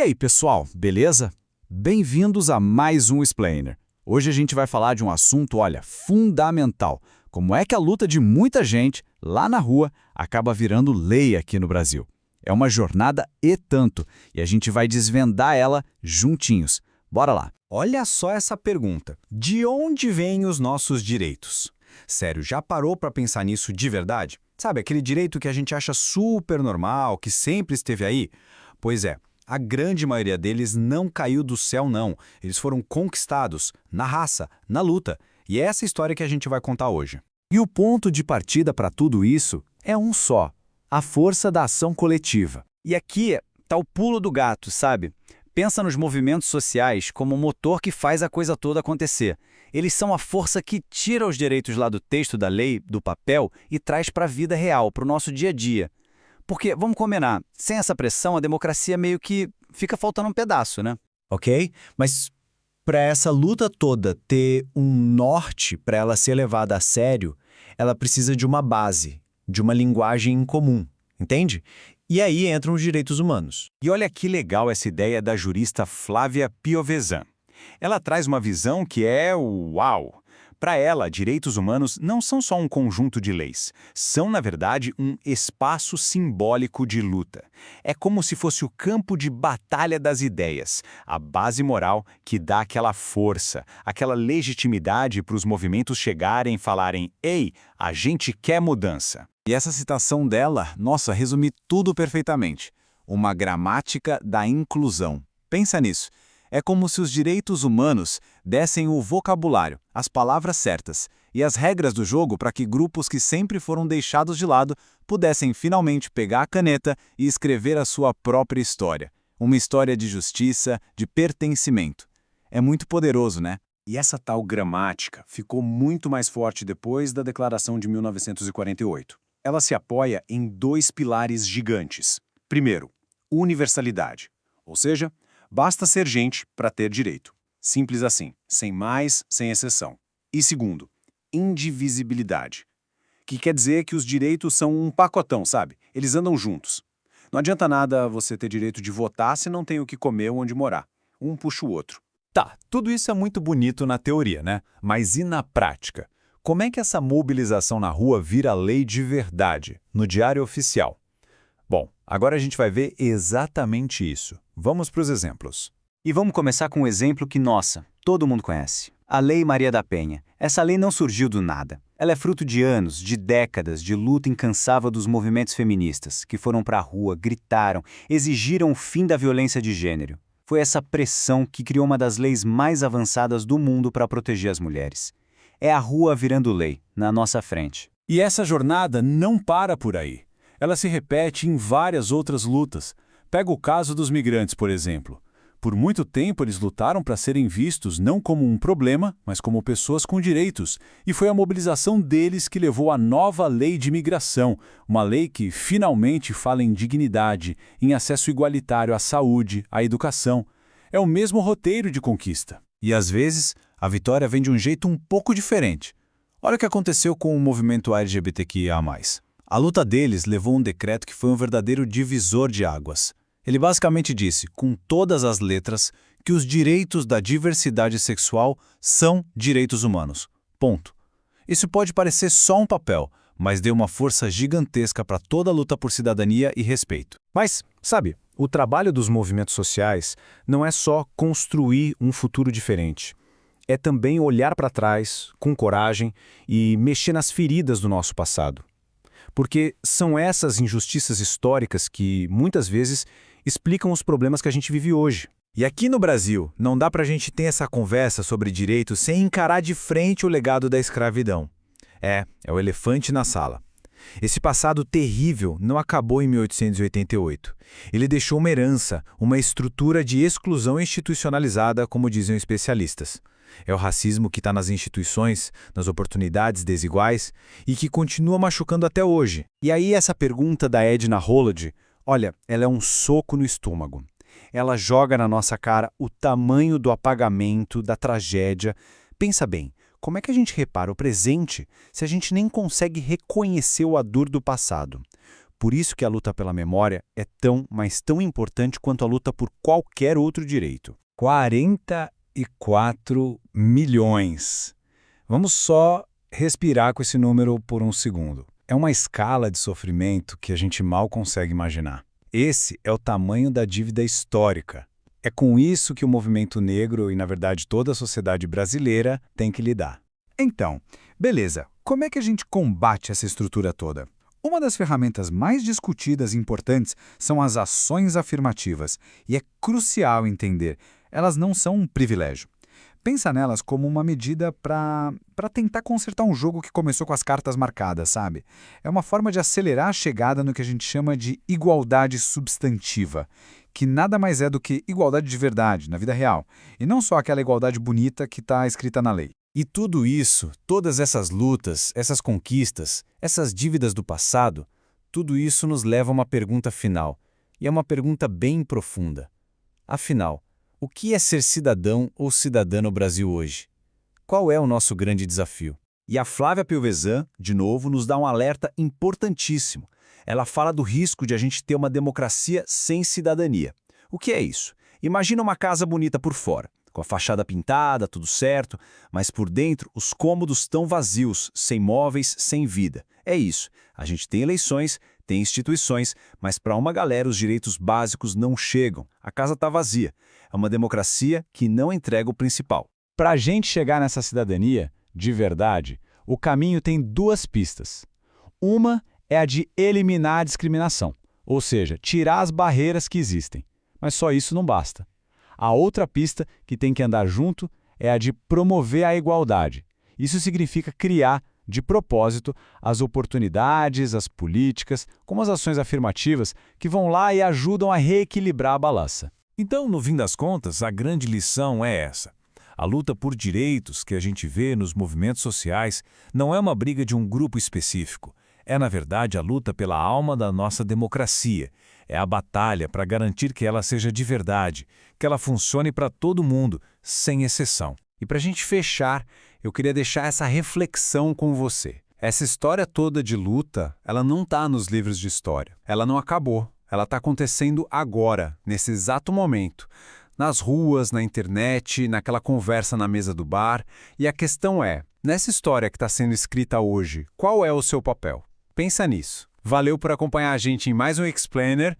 E aí, pessoal, beleza? Bem-vindos a mais um Explainer. Hoje a gente vai falar de um assunto, olha, fundamental. Como é que a luta de muita gente, lá na rua, acaba virando lei aqui no Brasil? É uma jornada e tanto, e a gente vai desvendar ela juntinhos. Bora lá! Olha só essa pergunta. De onde vêm os nossos direitos? Sério, já parou para pensar nisso de verdade? Sabe, aquele direito que a gente acha super normal, que sempre esteve aí? Pois é, a grande maioria deles não caiu do céu, não. Eles foram conquistados, na raça, na luta. E é essa história que a gente vai contar hoje. E o ponto de partida para tudo isso é um só: a força da ação coletiva. E aqui tá o pulo do gato, sabe? Pensa nos movimentos sociais como o motor que faz a coisa toda acontecer. Eles são a força que tira os direitos lá do texto da lei, do papel, e traz para a vida real, para o nosso dia a dia. Porque, vamos combinar, sem essa pressão, a democracia meio que fica faltando um pedaço, né? Ok? Mas para essa luta toda ter um norte, para ela ser levada a sério, ela precisa de uma base, de uma linguagem em comum, entende? E aí entram os direitos humanos. E olha que legal essa ideia da jurista Flávia Piovesan. Ela traz uma visão que é uau! Para ela, direitos humanos não são só um conjunto de leis, são, na verdade, um espaço simbólico de luta. É como se fosse o campo de batalha das ideias, a base moral que dá aquela força, aquela legitimidade para os movimentos chegarem e falarem: ei, a gente quer mudança. E essa citação dela, nossa, resume tudo perfeitamente. Uma gramática da inclusão. Pensa nisso. É como se os direitos humanos dessem o vocabulário, as palavras certas e as regras do jogo para que grupos que sempre foram deixados de lado pudessem finalmente pegar a caneta e escrever a sua própria história. Uma história de justiça, de pertencimento. É muito poderoso, né? E essa tal gramática ficou muito mais forte depois da Declaração de 1948. Ela se apoia em dois pilares gigantes. Primeiro, universalidade, ou seja, basta ser gente para ter direito. Simples assim, sem mais, sem exceção. E segundo, indivisibilidade, que quer dizer que os direitos são um pacotão, sabe? Eles andam juntos. Não adianta nada você ter direito de votar se não tem o que comer ou onde morar. Um puxa o outro. Tá, tudo isso é muito bonito na teoria, né? Mas e na prática? Como é que essa mobilização na rua vira lei de verdade, no Diário Oficial? Bom, agora a gente vai ver exatamente isso. Vamos para os exemplos. E vamos começar com um exemplo que, nossa, todo mundo conhece. A Lei Maria da Penha. Essa lei não surgiu do nada. Ela é fruto de anos, de décadas de luta incansável dos movimentos feministas, que foram para a rua, gritaram, exigiram o fim da violência de gênero. Foi essa pressão que criou uma das leis mais avançadas do mundo para proteger as mulheres. É a rua virando lei, na nossa frente. E essa jornada não para por aí. Ela se repete em várias outras lutas. Pega o caso dos migrantes, por exemplo. Por muito tempo eles lutaram para serem vistos não como um problema, mas como pessoas com direitos. E foi a mobilização deles que levou à nova lei de imigração, uma lei que finalmente fala em dignidade, em acesso igualitário à saúde, à educação. É o mesmo roteiro de conquista. E às vezes, a vitória vem de um jeito um pouco diferente. Olha o que aconteceu com o movimento LGBTQIA+. A luta deles levou um decreto que foi um verdadeiro divisor de águas. Ele basicamente disse, com todas as letras, que os direitos da diversidade sexual são direitos humanos. Ponto. Isso pode parecer só um papel, mas deu uma força gigantesca para toda a luta por cidadania e respeito. Mas, sabe, o trabalho dos movimentos sociais não é só construir um futuro diferente. É também olhar para trás, com coragem, e mexer nas feridas do nosso passado. Porque são essas injustiças históricas que, muitas vezes, explicam os problemas que a gente vive hoje. E aqui no Brasil, não dá pra gente ter essa conversa sobre direitos sem encarar de frente o legado da escravidão. É o elefante na sala. Esse passado terrível não acabou em 1888. Ele deixou uma herança, uma estrutura de exclusão institucionalizada, como dizem os especialistas. É o racismo que está nas instituições, nas oportunidades desiguais e que continua machucando até hoje. E aí essa pergunta da Edna Holod, olha, ela é um soco no estômago. Ela joga na nossa cara o tamanho do apagamento, da tragédia. Pensa bem, como é que a gente repara o presente se a gente nem consegue reconhecer o dor do passado? Por isso que a luta pela memória é tão, mas tão importante quanto a luta por qualquer outro direito. 44 milhões. Vamos só respirar com esse número por um segundo. É uma escala de sofrimento que a gente mal consegue imaginar. Esse é o tamanho da dívida histórica. É com isso que o movimento negro e, na verdade, toda a sociedade brasileira tem que lidar. Então, beleza, como é que a gente combate essa estrutura toda? Uma das ferramentas mais discutidas e importantes são as ações afirmativas, e é crucial entender, elas não são um privilégio. Pensa nelas como uma medida para tentar consertar um jogo que começou com as cartas marcadas, sabe? É uma forma de acelerar a chegada no que a gente chama de igualdade substantiva, que nada mais é do que igualdade de verdade, na vida real, e não só aquela igualdade bonita que está escrita na lei. E tudo isso, todas essas lutas, essas conquistas, essas dívidas do passado, tudo isso nos leva a uma pergunta final. E é uma pergunta bem profunda. Afinal, o que é ser cidadão ou cidadã no Brasil hoje? Qual é o nosso grande desafio? E a Flávia Piovesan, de novo, nos dá um alerta importantíssimo. Ela fala do risco de a gente ter uma democracia sem cidadania. O que é isso? Imagina uma casa bonita por fora, com a fachada pintada, tudo certo, mas por dentro os cômodos estão vazios, sem móveis, sem vida. É isso. A gente tem eleições, tem instituições, mas para uma galera os direitos básicos não chegam. A casa está vazia. É uma democracia que não entrega o principal. Para a gente chegar nessa cidadania, de verdade, o caminho tem duas pistas. Uma é a de eliminar a discriminação, ou seja, tirar as barreiras que existem. Mas só isso não basta. A outra pista que tem que andar junto é a de promover a igualdade. Isso significa criar, de propósito, as oportunidades, as políticas, como as ações afirmativas, que vão lá e ajudam a reequilibrar a balança. Então, no fim das contas, a grande lição é essa. A luta por direitos que a gente vê nos movimentos sociais não é uma briga de um grupo específico. É, na verdade, a luta pela alma da nossa democracia. É a batalha para garantir que ela seja de verdade, que ela funcione para todo mundo, sem exceção. E para a gente fechar, eu queria deixar essa reflexão com você. Essa história toda de luta, ela não está nos livros de história. Ela não acabou. Ela está acontecendo agora, nesse exato momento. Nas ruas, na internet, naquela conversa na mesa do bar. E a questão é, nessa história que está sendo escrita hoje, qual é o seu papel? Pensa nisso. Valeu por acompanhar a gente em mais um Explainer